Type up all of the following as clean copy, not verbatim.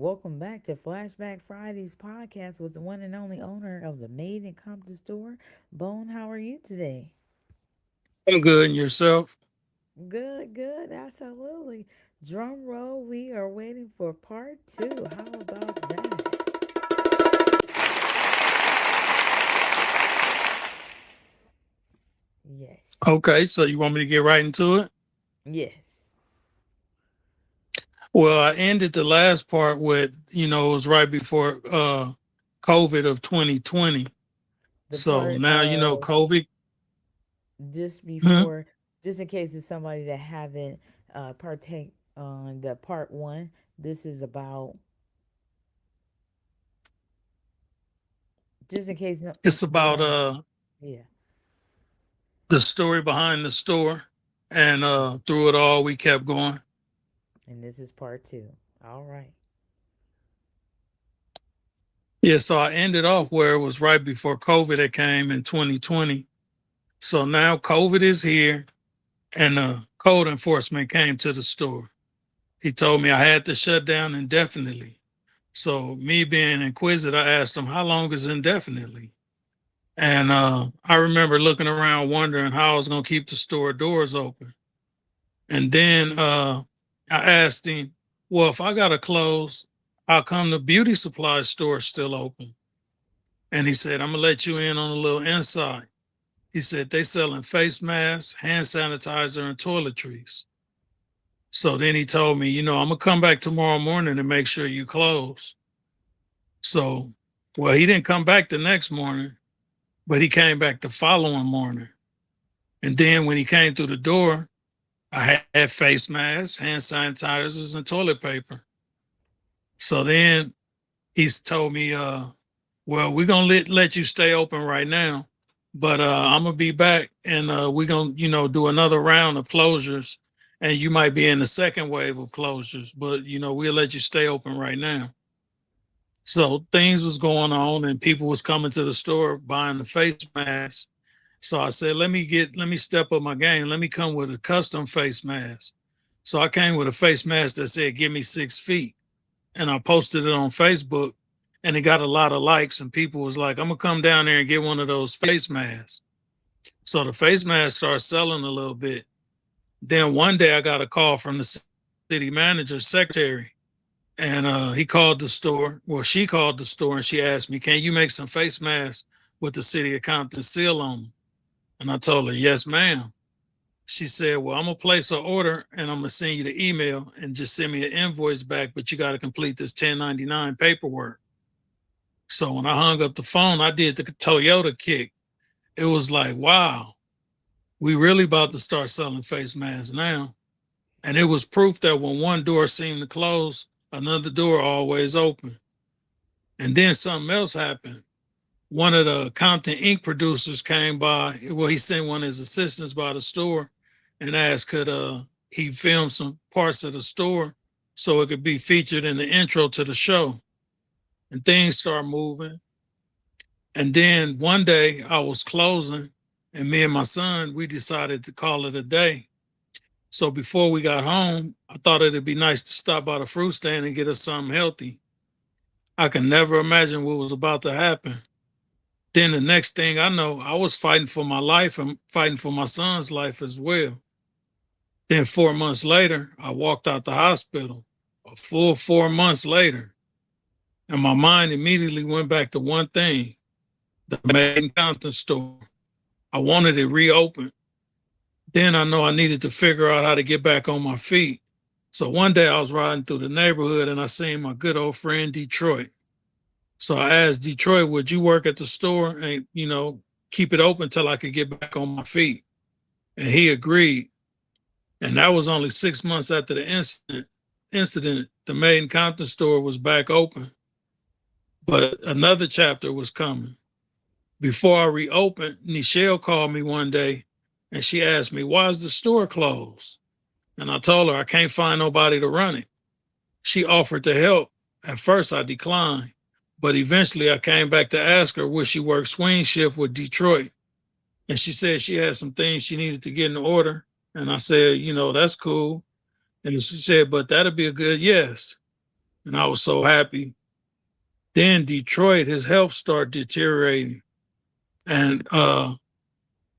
Welcome back to Flashback Fridays podcast with the one and only owner of the Made in Compton store. Bone, how are you today? I'm good. And yourself? Good, good, absolutely. Drum roll, we are waiting for part two. How about that? Yes. Okay, so you want me to get right into it? Yes. Well, I ended the last part with, it was right before COVID of 2020. The So part now, of COVID. just Hmm? before, just in case it's somebody that haven't partake on the part one, this is about, just in case It's they about don't, yeah. the story behind the store. And through it all, we kept going. And this is part two. All right. Yeah, so I ended off where it was right before COVID that came in 2020. So now COVID is here and code enforcement came to the store. He told me I had to shut down indefinitely. So me being inquisitive, I asked him, how long is indefinitely? And I remember looking around wondering how I was going to keep the store doors open. And then I asked him, well, if I got to close, how come the beauty supply store is still open? And he said, I'm going to let you in on a little insight. He said, they selling face masks, hand sanitizer, and toiletries. So then he told me, I'm going to come back tomorrow morning and make sure you close. So, well, he didn't come back the next morning, but he came back the following morning. And then when he came through the door, I had face masks, hand sanitizers, and toilet paper. So then he's told me, well, we're gonna let you stay open right now, but I'm gonna be back and we're gonna, do another round of closures. And you might be in the second wave of closures, but we'll let you stay open right now. So things was going on and people was coming to the store buying the face masks. So I said, let me step up my game. Let me come with a custom face mask. So I came with a face mask that said, give me 6 feet. And I posted it on Facebook and it got a lot of likes and people was like, I'm gonna come down there and get one of those face masks. So the face mask started selling a little bit. Then one day I got a call from the city manager secretary and he called the store. Well, she called the store and she asked me, can you make some face masks with the city of Compton seal on them? And I told her, yes, ma'am. She said, well, I'm going to place an order and I'm going to send you the email and just send me an invoice back, but you got to complete this 1099 paperwork. So when I hung up the phone, I did the Toyota kick. It was like, wow, we really about to start selling face masks now. And it was proof that when one door seemed to close, another door always open. And then something else happened. One of the Compton ink producers came by. Well, he sent one of his assistants by the store and asked could he film some parts of the store so it could be featured in the intro to the show. And things start moving. And then one day I was closing and me and my son, we decided to call it a day. So before we got home, I thought it'd be nice to stop by the fruit stand and get us something healthy. I can never imagine what was about to happen. Then the next thing I know, I was fighting for my life and fighting for my son's life as well. Then 4 months later, I walked out the hospital, a full 4 months later, and my mind immediately went back to one thing, the Made in Compton store. I wanted it reopened. Then I know I needed to figure out how to get back on my feet. So one day I was riding through the neighborhood and I seen my good old friend Detroit. So I asked Detroit, would you work at the store and, keep it open till I could get back on my feet? And he agreed. And that was only 6 months after the incident. The Made in Compton store was back open. But another chapter was coming. Before I reopened, Nichelle called me one day and she asked me, why is the store closed? And I told her I can't find nobody to run it. She offered to help. At first I declined, but eventually I came back to ask her would she work swing shift with Detroit. And she said she had some things she needed to get in order. And I said, that's cool. And she said, but that'd be a good yes. and I was so happy. Then Detroit, his health started deteriorating, and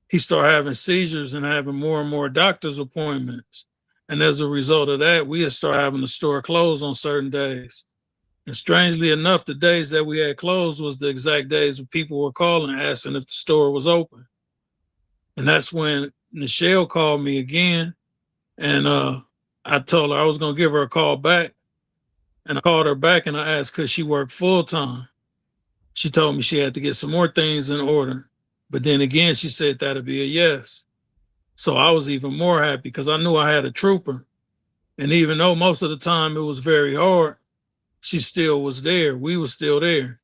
he started having seizures and having more and more doctor's appointments. And as a result of that, we had started having the store closed on certain days. And strangely enough, the days that we had closed was the exact days when people were calling asking if the store was open. And that's when Nichelle called me again, and I told her I was gonna give her a call back. And I called her back and I asked could she work full time. She told me she had to get some more things in order. But then again, she said that'd be a yes. So I was even more happy because I knew I had a trooper. And even though most of the time it was very hard, she still was there. We were still there.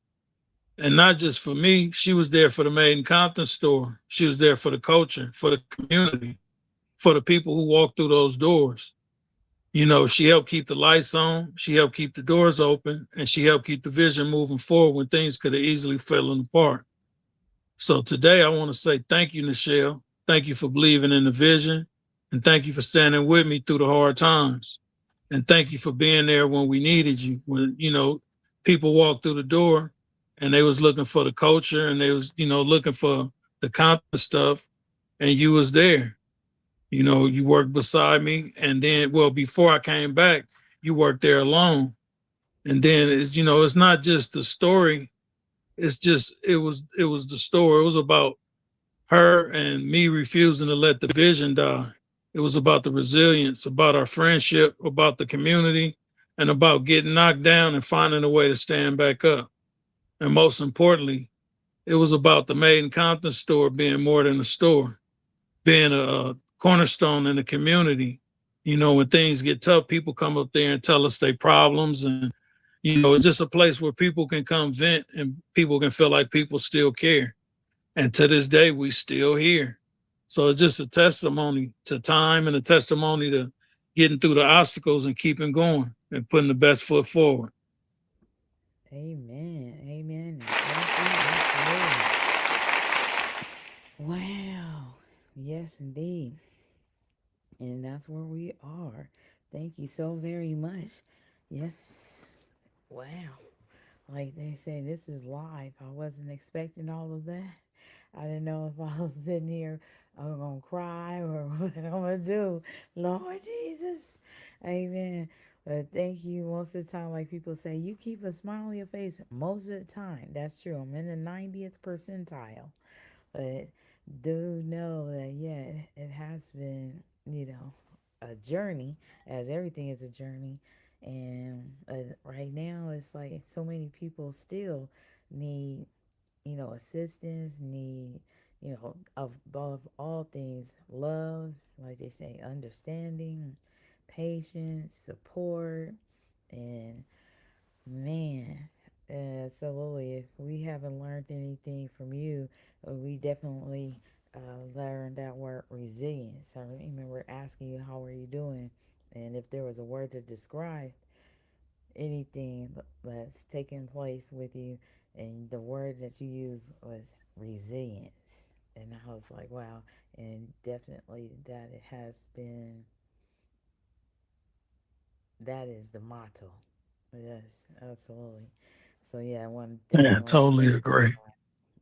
And not just for me, she was there for the Made in Compton store. She was there for the culture, for the community, for the people who walked through those doors. You know, she helped keep the lights on, she helped keep the doors open, and she helped keep the vision moving forward when things could have easily fallen apart. So today I want to say thank you, Nichelle. Thank you for believing in the vision, and thank you for standing with me through the hard times. And thank you for being there when we needed you. When people walked through the door, and they was looking for the culture, and they was looking for the Compton stuff, and you was there. You worked beside me, and then before I came back, you worked there alone. And then it's not just the story. It's just it was the story. It was about her and me refusing to let the vision die. It was about the resilience, about our friendship, about the community, and about getting knocked down and finding a way to stand back up. And most importantly, it was about the Made in Compton store being more than a store, being a cornerstone in the community. When things get tough, people come up there and tell us their problems. And, it's just a place where people can come vent and people can feel like people still care. And to this day, we still here. So it's just a testimony to time and a testimony to getting through the obstacles and keeping going and putting the best foot forward. Amen. Amen. And thank you. Absolutely. Wow. Yes, indeed. And that's where we are. Thank you so very much. Yes. Wow. Like they say, this is live. I wasn't expecting all of that. I didn't know if I was sitting here, I'm going to cry or what I'm going to do. Lord Jesus. Amen. But thank you. Most of the time, like people say, you keep a smile on your face. Most of the time, that's true. I'm in the 90th percentile. But do know that, yeah, it has been, a journey, as everything is a journey. And right now, it's like so many people still need, assistance, need, above all things, love, like they say, understanding, patience, support, and man, absolutely. If we haven't learned anything from you, we definitely learned that word resilience. I remember asking you, how are you doing? And if there was a word to describe anything that's taken place with you, and the word that you used was resilience. And I was like, wow. And definitely that it has been, that is the motto. Yes, absolutely. So yeah, I want Yeah, definitely want to totally thank agree.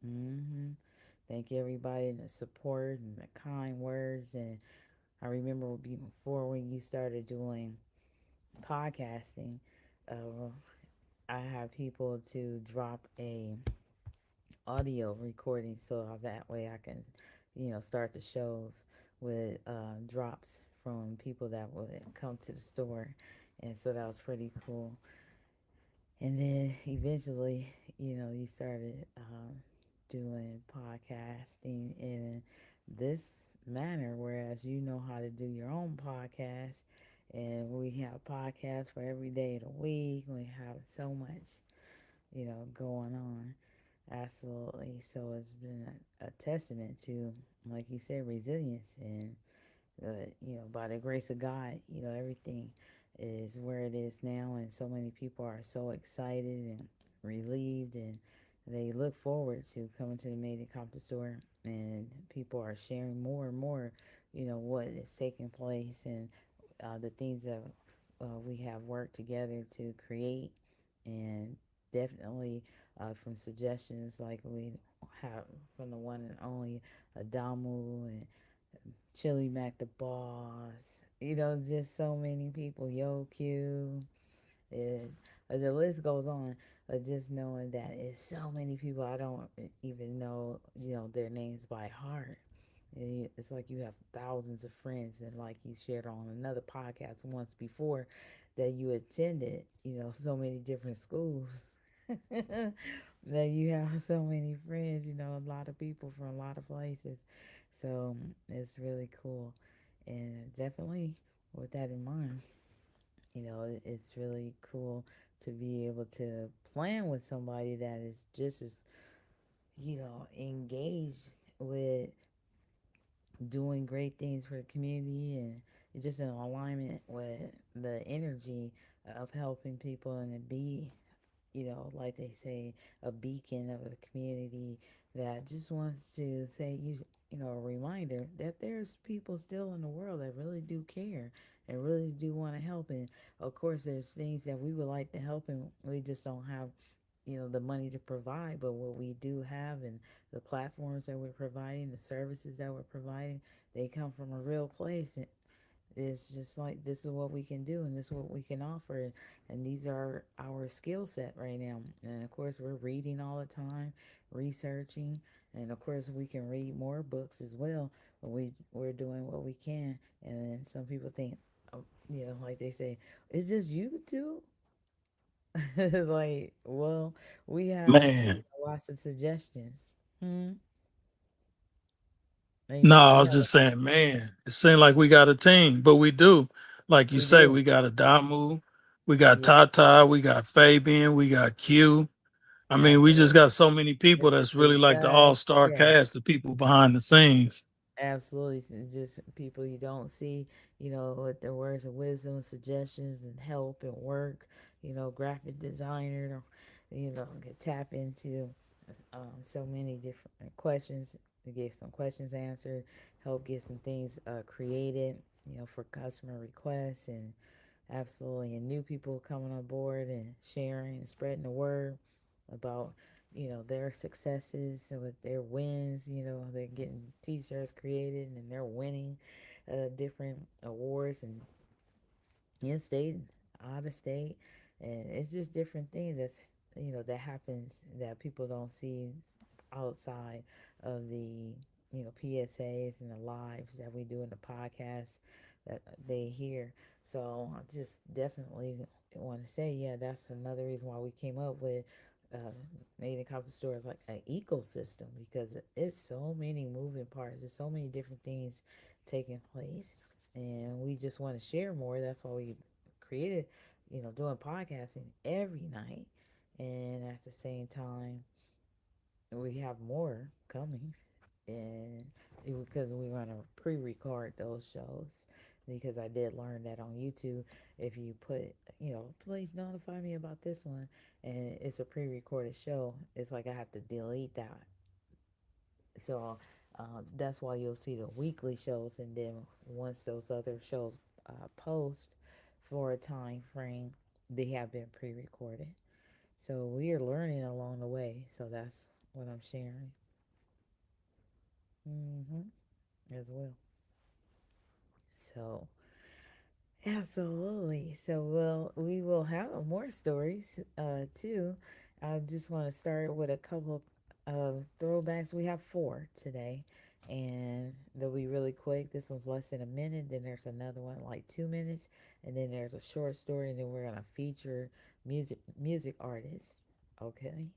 everybody. Thank everybody and the support and the kind words. And I remember before when you started doing podcasting, uh, I have people to drop a audio recording so that way I can, start the shows with drops from people that would come to the store, and so that was pretty cool. And then eventually, you started doing podcasting in this manner, whereas you know how to do your own podcast. And we have podcasts for every day of the week. We have so much, going on. Absolutely. So it's been a testament to, like you said, resilience. And by the grace of God, everything is where it is now, and so many people are so excited and relieved, and they look forward to coming to the Made in Compton store, and people are sharing more and more, what is taking place, and the things that we have worked together to create, and definitely from suggestions like we have from the one and only Adamu and Chili Mac the Boss. Just so many people. Yo Q is the list goes on. But just knowing that it's so many people I don't even know, their names by heart. And it's like you have thousands of friends, and like you shared on another podcast once before, that you attended, so many different schools. That you have so many friends, a lot of people from a lot of places. So it's really cool. And definitely with that in mind, it's really cool to be able to plan with somebody that is just as, engaged with doing great things for the community, and it's just in alignment with the energy of helping people and to be, like they say, a beacon of a community that just wants to say, a reminder that there's people still in the world that really do care and really do want to help. And of course, there's things that we would like to help, and we just don't have, the money to provide. But what we do have, and the platforms that we're providing, the services that we're providing, they come from a real place. And it's just like, this is what we can do, and this is what we can offer, and these are our skill set right now. And of course, we're reading all the time, researching, and of course, we can read more books as well. But we're doing what we can, and then some people think, oh, like they say, it's just YouTube. Like, well, we have Man. lots of suggestions. Hmm. And No, I we was have, just saying, man, it seemed like we got a team, but we do. Like you we say, do, we got Adamu, we got yeah, Tata, we got Fabian, we got Q. I mean, we just absolutely. got so many people that's really It's like the all just, star yeah. cast, the people behind the scenes. Absolutely. It's just people you don't see, with their words of wisdom, suggestions, and help and work, graphic designer, can tap into so many different questions to get some questions answered, help get some things created, for customer requests, and absolutely, and new people coming on board and sharing and spreading the word about, their successes and with their wins. They're getting t-shirts created, and they're winning different awards, and in state, out of state, and it's just different things that happens that people don't see outside of the PSAs and the lives that we do in the podcast that they hear. So I just definitely want to say, yeah, that's another reason why we came up with uh, made in coffee stores like an ecosystem, because it's so many moving parts. There's so many different things taking place, and we just want to share more. That's why we created, doing podcasting every night, and at the same time, we have more coming, and because we want to pre-record those shows, because I did learn that on YouTube, if you put, please notify me about this one, and it's a pre-recorded show, it's like I have to delete that. So that's why you'll see the weekly shows, and then once those other shows post for a time frame, they have been pre-recorded. So we are learning along the way. So that's what I'm sharing. Hmm. As well. So absolutely. So we will have more stories too. I just want to start with a couple of throwbacks. We have four today, and they'll be really quick. This one's less than a minute. Then there's another one like 2 minutes, and then there's a short story, and then we're gonna feature music artists. Okay,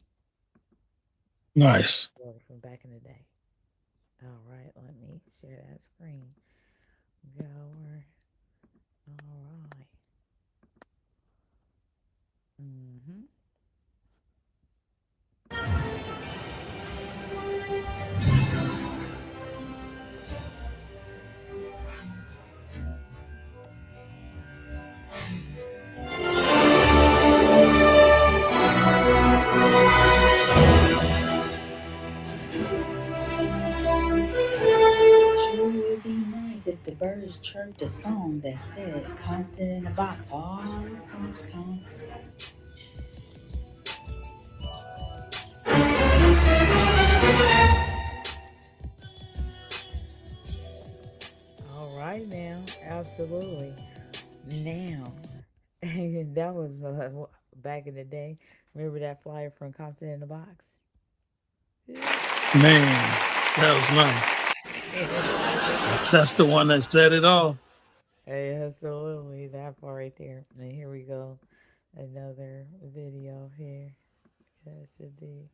Nice. story from back in the day. All right, let me share that screen. Go over. All right. Mm-hmm. Sure would be nice if the birds just chirped a song that said Compton in a box all across Compton. All right now, absolutely. Now, that was back in the day. Remember that flyer from Compton in the box? Man, that was nice. That's the one that said it all. Hey, absolutely, that part right there. And here we go, another video here. Yes, indeed.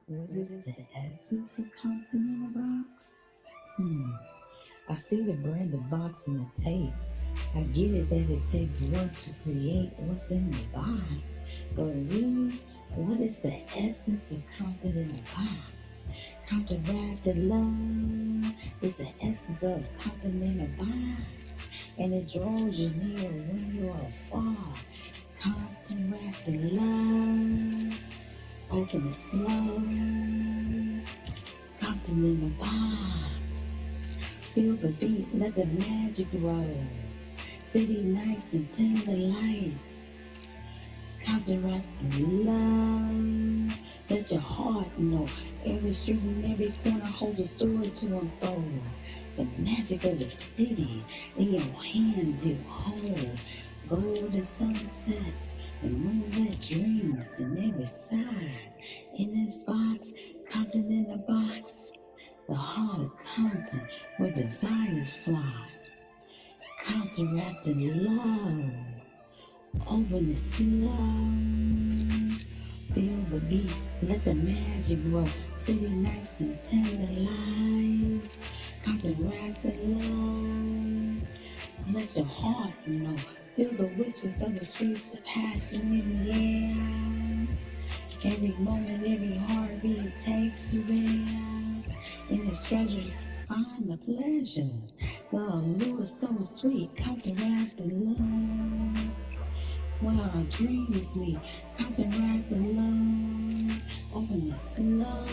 What is the essence of Compton in a box? Hmm. I see the brand of box in the tape. I get it that it takes work to create what's in the box. But really, what is the essence of Compton in a box? Compton wrapped in love is the essence of Compton in a box. And it draws you near when you're afar. Compton wrapped in love. Open it slow. Compton in a box. Feel the beat, let the magic roll. City nights and tender lights. Compton wrapped in love. Let your heart know. Every street and every corner holds a story to unfold. The magic of the city in your hands you hold. Golden sunsets and moonlit dreams in every side. In this box, Compton in a box. The heart of Compton where desires fly. Compton wrapped in love. Open it slow. Feel the beat, let the magic grow. City nights and tender lights. Compton wrapped in love. Let your heart know. Feel the whispers of the streets, the passion in the air. Every moment, every heartbeat takes you there. In this treasure, find the pleasure. The allure is so sweet, Compton wrapped in love. Where our dreams meet, Compton wrapped in love. Open it slow.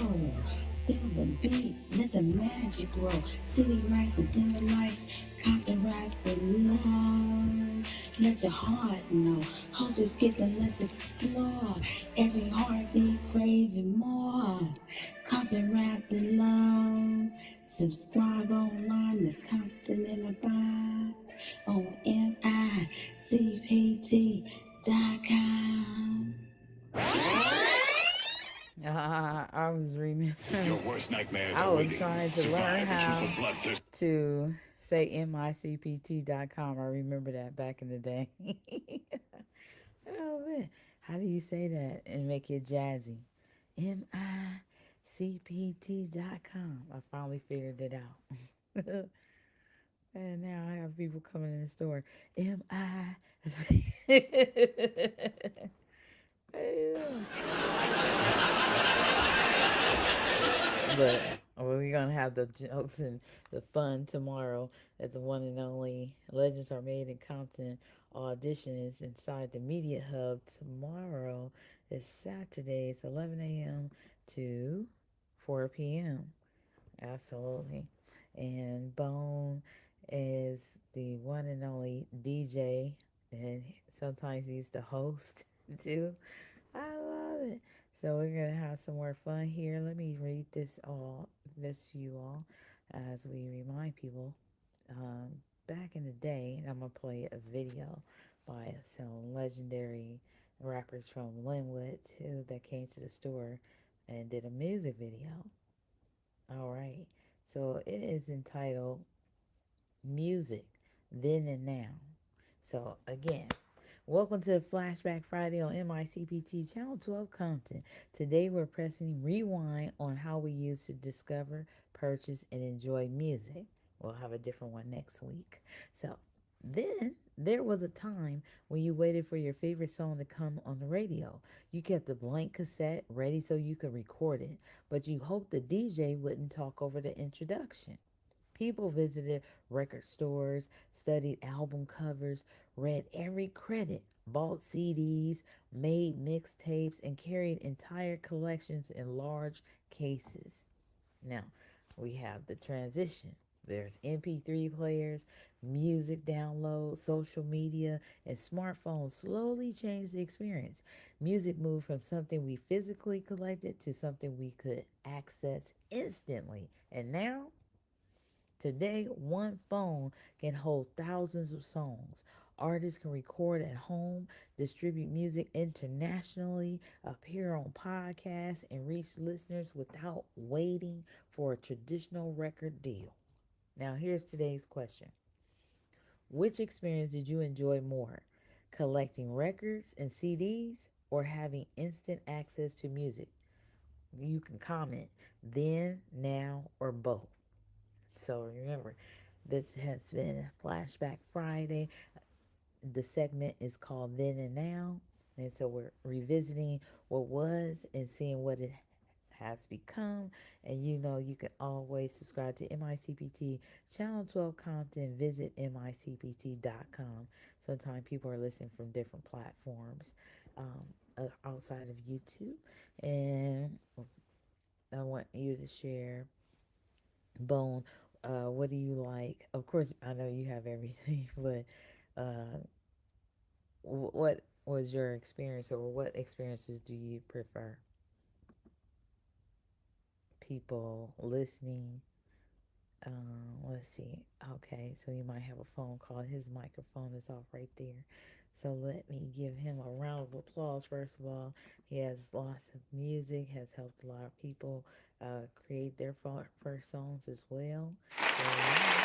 Feel the beat, let the magic grow. City nights and tender lights, Compton wrapped in love. Let your heart know. Hold this gift and let's explore. Every heartbeat craving more. Compton wrapped in love. Subscribe online to Compton in a box on MICPT.com. I was remembering. Your worst nightmares I was trying to learn how to say MICPT.com. I remember that back in the day. Oh man, how do you say that and make it jazzy? MICPT.com. I finally figured it out. And now I have people coming in the store. MIC. But we're gonna have the jokes and the fun tomorrow at the one and only Legends Are Made in Compton audition is inside the Media Hub tomorrow. It's Saturday. It's 11 a.m. to 4 p.m. Absolutely. And Bone is the one and only DJ, and sometimes he's the host too. I love it. So we're gonna have some more fun here. Let me read this to you all, as we remind people. Um, Back in the day, and I'm gonna play a video by some legendary rappers from Linwood too that came to the store and did a music video. All right. So it is entitled Music Then and Now. So again, welcome to Flashback Friday on MICPT Channel 12 Compton. Today we're pressing rewind on how we used to discover, purchase, and enjoy music. We'll have a different one next week. So then there was a time when you waited for your favorite song to come on the radio. You kept a blank cassette ready so you could record it, but you hoped the DJ wouldn't talk over the introduction. People visited record stores, studied album covers, read every credit, bought CDs, made mixtapes, and carried entire collections in large cases. Now, we have the transition. There's MP3 players, Music download, social media, and smartphones slowly changed the experience. Music moved from something we physically collected to something we could access instantly. And now, today, one phone can hold thousands of songs. Artists can record at home, distribute music internationally, appear on podcasts, and reach listeners without waiting for a traditional record deal. Now, here's today's question: which experience did you enjoy more? Collecting records and CDs or having instant access to music? You can comment then, now, or both. So remember, this has been Flashback Friday. The segment is called Then and Now. And so we're revisiting what was and seeing what it has become. And you know, you can always subscribe to MICPT Channel 12 content. Visit MICPT.com. Sometimes people are listening from different platforms outside of YouTube. And I want you to share, Bone, what do you like? Of course, I know you have everything, but uh, what was your experience, or what experiences do you prefer? People listening. Let's see. Okay, so you might have a phone call. His microphone is off right there. So let me give him a round of applause. First of all, he has lots of music, has helped a lot of people create their first songs as well. So, yeah.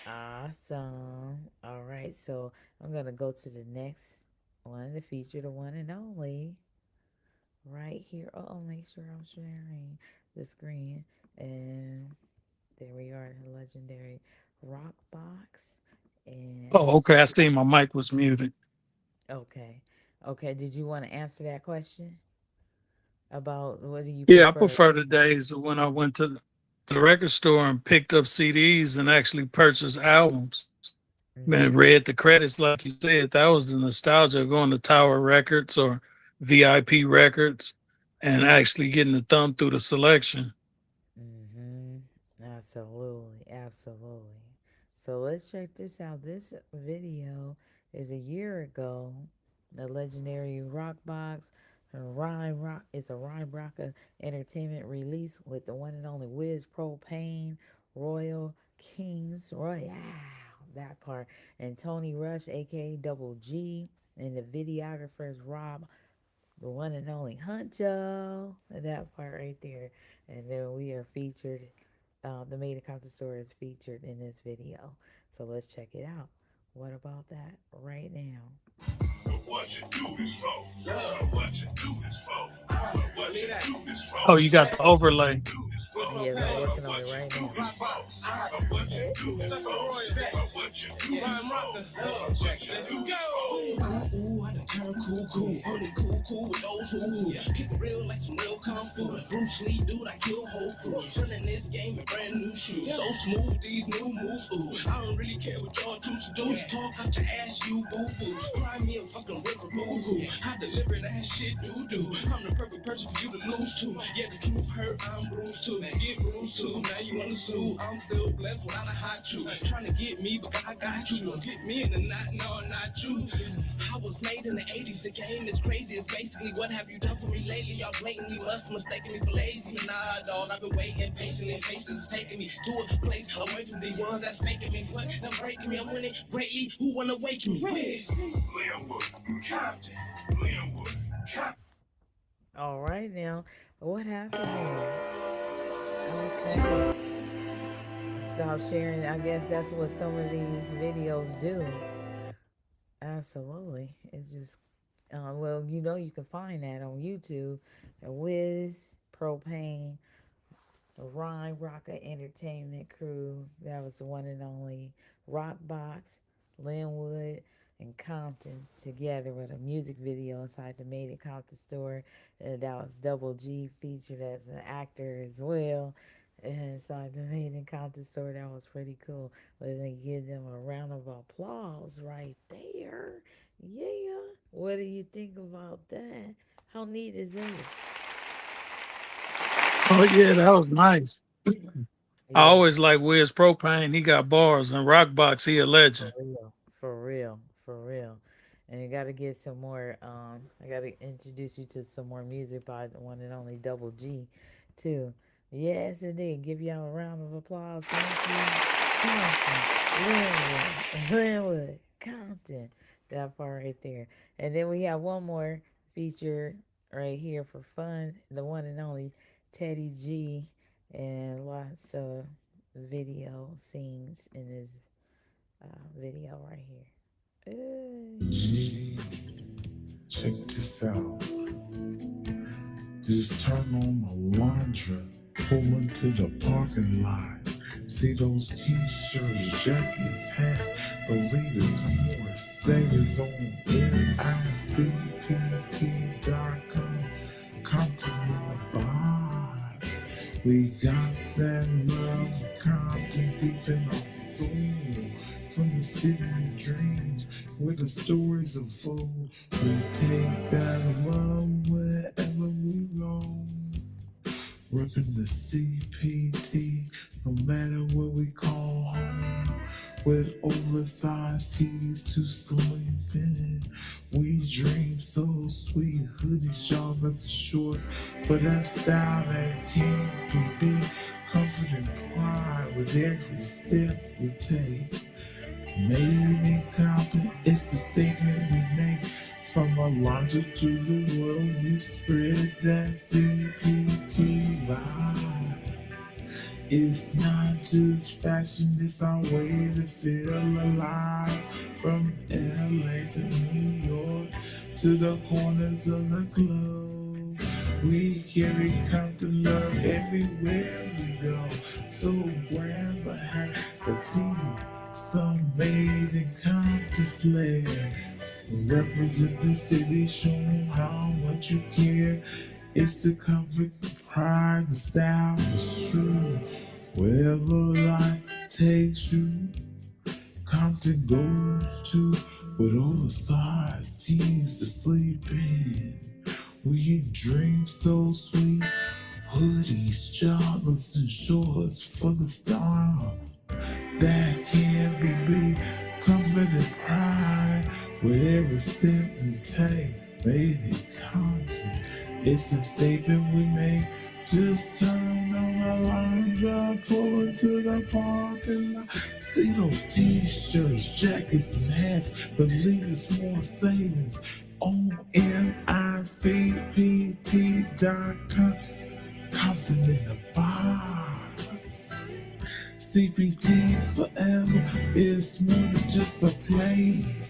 Awesome. All right, so I'm gonna go to the next one, the feature, the one and only, right here. Oh, make sure I'm sharing the screen. And there we are, the legendary Rock Box. And Oh, okay. I see my mic was muted. okay, okay. Did you want to answer that question about what do you Yeah, I prefer? prefer the days of when I went to the record store and picked up CDs and actually purchased albums and Mm-hmm. read the credits, like you said. That was the nostalgia of going to Tower Records or VIP Records and actually getting the thumb through the selection. Mm-hmm. Absolutely. Absolutely. So let's check this out. This video is a year ago. The legendary Rock Box Rhyme Rock is a Rhyme Rocker Entertainment release with the one and only Wiz Propane, Royal Kings Royale, that part, and Tony Rush, aka Double G, and the videographers Rob, the one and only Huncho, that part right there. And then we are featured, the Made in Compton store is featured in this video. So let's check it out. What about that right now? What you do this for? What you do this for? What you do this Oh, for? you got the What you overlay. do this for? Yes, I'm working on it What you right do now. this for? What you do this for? What you do this for? What you do this for? Ooh, I done turned cool. Only cool with those who kick it real like some real kung fu. Bruce Lee, dude, I kill whole crew. Turning this game in brand new shoes. So smooth, these new moves. Ooh, I don't really care what y'all choose to do. Talk out your ass, you boo boo. Cry me a fucking river boo hoo. I deliver that shit doo doo. I'm the perfect person for you to lose to. Yeah, the truth hurt, I'm bruised too. Get bruised too. Now you wanna sue. I'm still blessed without a hot you. Trying to get me, but I got you. Don't get me in the knot, no, not you. I was made in the 80s, the game is crazy. It's basically what have you done for me lately? Y'all blatantly must mistaken me for lazy. Nah, dog, I've been waiting patiently. Patience is taking me to a place away from the ones that's faking me. What? Now breaking me, I'm winning greatly. Who wanna wake me? Wiz, Glenwood, Compton, Glenwood, Compton. All right now, what happened there? Okay, stop sharing. I guess that's what some of these videos do. Absolutely. It's just, well, you know, you can find that on YouTube. Wiz, Propane, the Rhyme Rocker Entertainment Crew. That was the one and only Rockbox, Linwood, and Compton together with a music video inside the Made in Compton store. And that was Double G featured as an actor as well. And inside the Made in Compton store, that was pretty cool. Let me give them a round of applause right there. Yeah. What do you think about that? How neat is that? Oh, yeah, that was nice. I Yeah, always like Wiz Propane. He got bars and Rockbox. He a for legend. real, for real, for real. And you got to get some more. I got to introduce you to some more music by the one and only Double G, too. Yes, indeed. Give y'all a round of applause. Thank you, Compton, Linwood, Compton. That part right there. And then we have one more feature right here for fun. The one and only Teddy G, and lots of video scenes in his video right here. G, check this out. Just turn on my laundry, pull into the parking lot. See those t-shirts, jackets, hats, the latest more savings on NICPT.com. Compton in the box. We got that love, Compton deep in our soul. From the city of dreams, where the stories unfold. We take that love wherever we go. Repping the CPT, no matter where we call home. With oversized tees to sleep in. We dream so sweet, hoodies, joggers, and shorts. But that style that can't be beat. Comfort and pride with every step we take. Made in Compton, it's a statement we make. From our laundry to the world, we spread that CPT vibe. It's not just fashion, it's our way to feel alive. From LA to New York to the corners of the globe, we carry Compton love everywhere we go. So grab a hat, a tee, some made in Compton flair. Represent the city, show how much you care. It's the comfort, the pride, the style, is true. Wherever life takes you, Compton goes to with all the size teens to sleep in. We dream so sweet, hoodies, joggers, and shorts for the style that can't be beat. Comfort and pride with every step we take. Made in Compton, it's a statement we make. Just turn on the line, drive, pull into the parking lot. See those t-shirts, jackets, and hats. Believe it's more savings on NICPT.com. Compton in the box. CPT forever is more than just a place.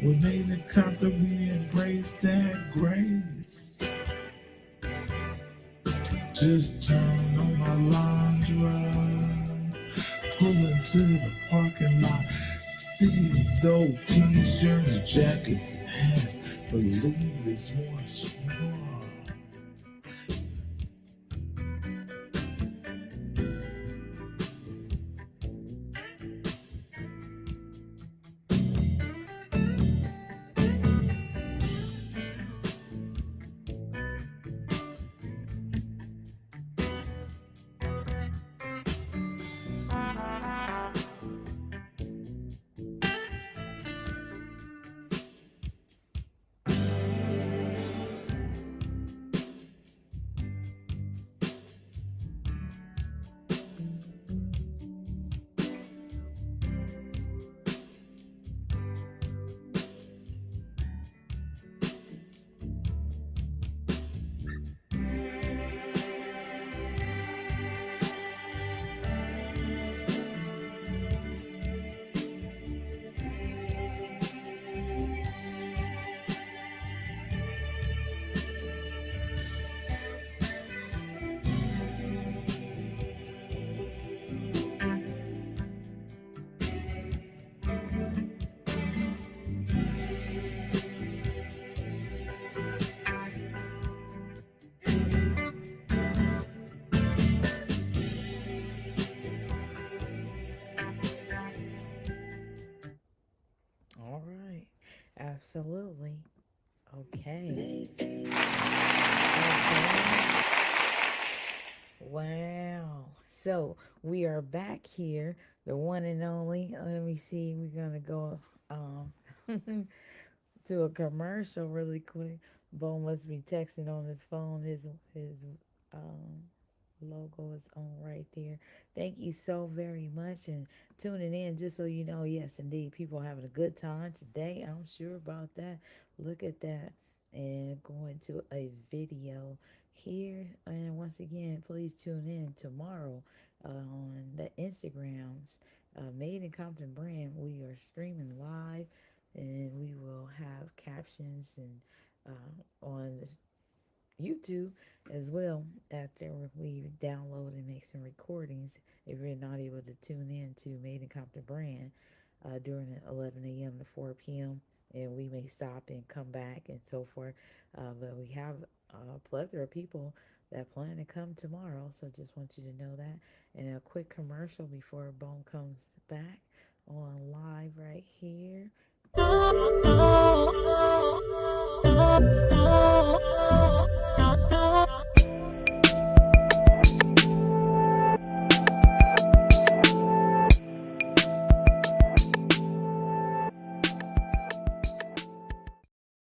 When they in Compton, we embrace that grace. Just turn on my laundry, pull into the parking lot. See those t-shirts, jackets, and hats. Believe it's more. All right. Absolutely. Okay. Okay. Wow. So we are back here, the one and only. Let me see. We're gonna go um to a commercial really quick. Bo must be texting on his phone. His um logo is on right there. Thank you so very much and tuning in. Just so you know, yes, indeed, people are having a good time today. I'm sure about that. Look at that. And going to a video here. And once again, please tune in tomorrow on the Instagrams. Made in Compton brand. We are streaming live and we will have captions and on the YouTube as well after we download and make some recordings. If you're not able to tune in to Made in Compton brand during 11 a.m. to 4 p.m., and we may stop and come back and so forth. But we have a plethora of people that plan to come tomorrow, so just want you to know that. And a quick commercial before Bone comes back on live right here.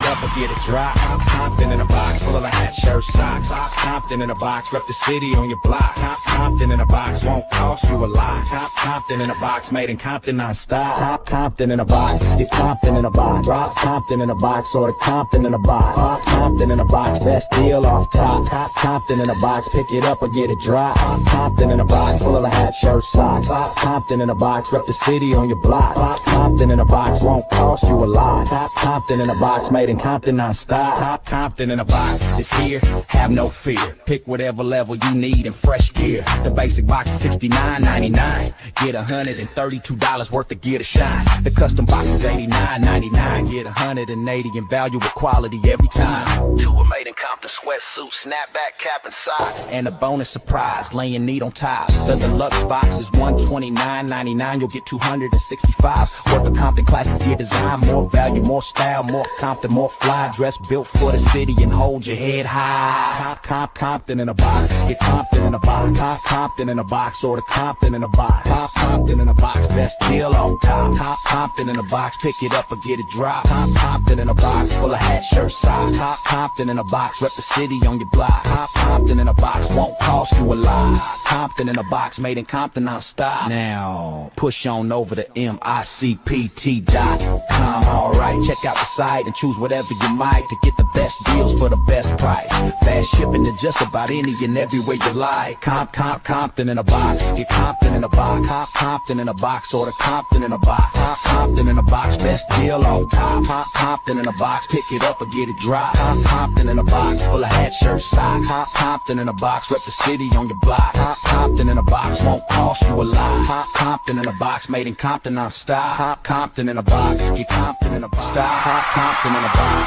Up or get it dry. Compton in a box full of hat, shirt, socks. Compton in a box, rep the city on your block. Compton in a box won't cost you a lot. Compton in a box, made in Compton non-stop. Compton in a box, get Compton in a box. Compton in a box, order Compton in a box. Compton in a box, best deal off top. Compton in a box, pick it up or get it dry. Compton in a box full of hat, shirt, socks. Compton in a box, rep the city on your block. Compton in a box won't cost you a lot. Compton in a box, made in Compton non-stop. Compton in a box is here, have no fear. Pick whatever level you need in fresh gear. The basic box is $69.99. Get $132 worth of gear to shine. The custom box is $89.99. Get $180 in value with quality every time. Two are made in Compton sweatsuit, snapback cap and socks. And a bonus surprise, laying neat on top. The deluxe box is $129.99. You'll get $265 worth of Compton classics gear design. More value, more style, more Compton, more fly. Dress built for the city and hold your head high. Compton in a box, get Compton in a box. Compton in a box, order Compton in a box. Compton in a box, best deal off top. Compton in a box, pick it up or get it dropped. Compton in a box, full of hat, shirt, socks. Compton in a box, rep the city on your block. Compton in a box, won't cost you a lot. Compton in a box, made in Compton non-stop. Now, push on over to MICPT.com. Alright, check out the site and choose whatever you might to get the best deals for the best price. Fast shipping to just about any and everywhere you like. Compton in a box, get Compton in a box. Compton in a box, order Compton in a box. Compton in a box, best deal off top. Compton in a box, pick it up or get it dropped. Compton in a box, full of hat, shirt, socks. Compton in a box, rep the city on your block. Compton in a box, won't cost you a lot. Compton in a box, made in Compton non-stop. Compton in a box, get Compton in a box. Compton in a box, get Compton in a box.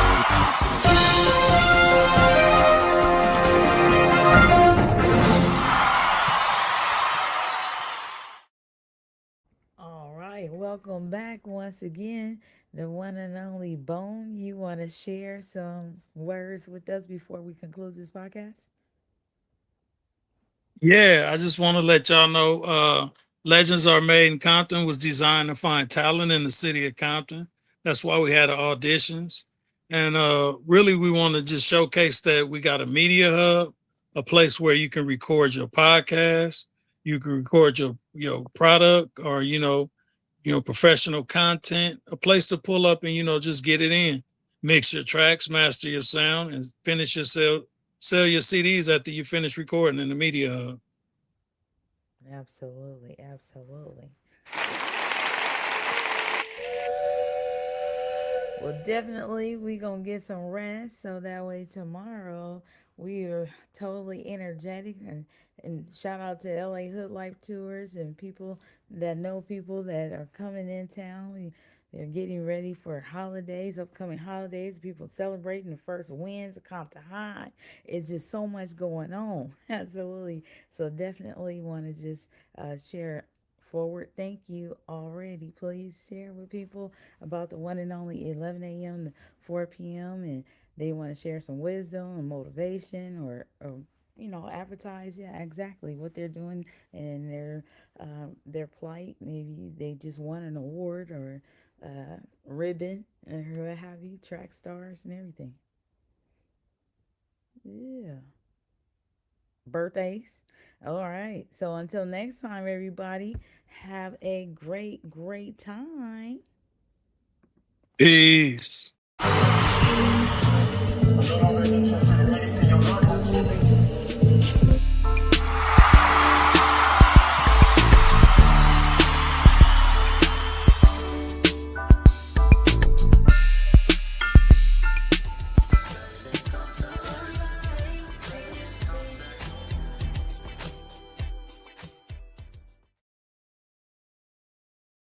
All right, welcome back once again. The one and only Bone. You want to share some words with us before we conclude this podcast? Yeah, I just want to let y'all know Legends Are Made in Compton was designed to find talent in the city of Compton. That's why we had the auditions. And really, we want to just showcase that we got a media hub, a place where you can record your podcast, you can record your product or, professional content, a place to pull up and, just get it in, mix your tracks, master your sound, and finish your sell your CDs after you finish recording in the media hub. Absolutely, absolutely. Well, definitely we gonna get some rest so that way tomorrow we are totally energetic and shout out to LA Hood Life Tours and people that know people that are coming in town. They're getting ready for holidays, upcoming holidays. People celebrating the first wins of Compton High. It's just so much going on. Absolutely. So definitely want to just share forward. Thank you already. Please share with people about the one and only 11 a.m. to 4 p.m. and they want to share some wisdom and motivation or advertise, yeah, exactly what they're doing and their plight. Maybe they just won an award or ribbon or what have you, track stars and everything. Yeah. Birthdays. All right. So until next time, everybody, have a great, great time. Peace.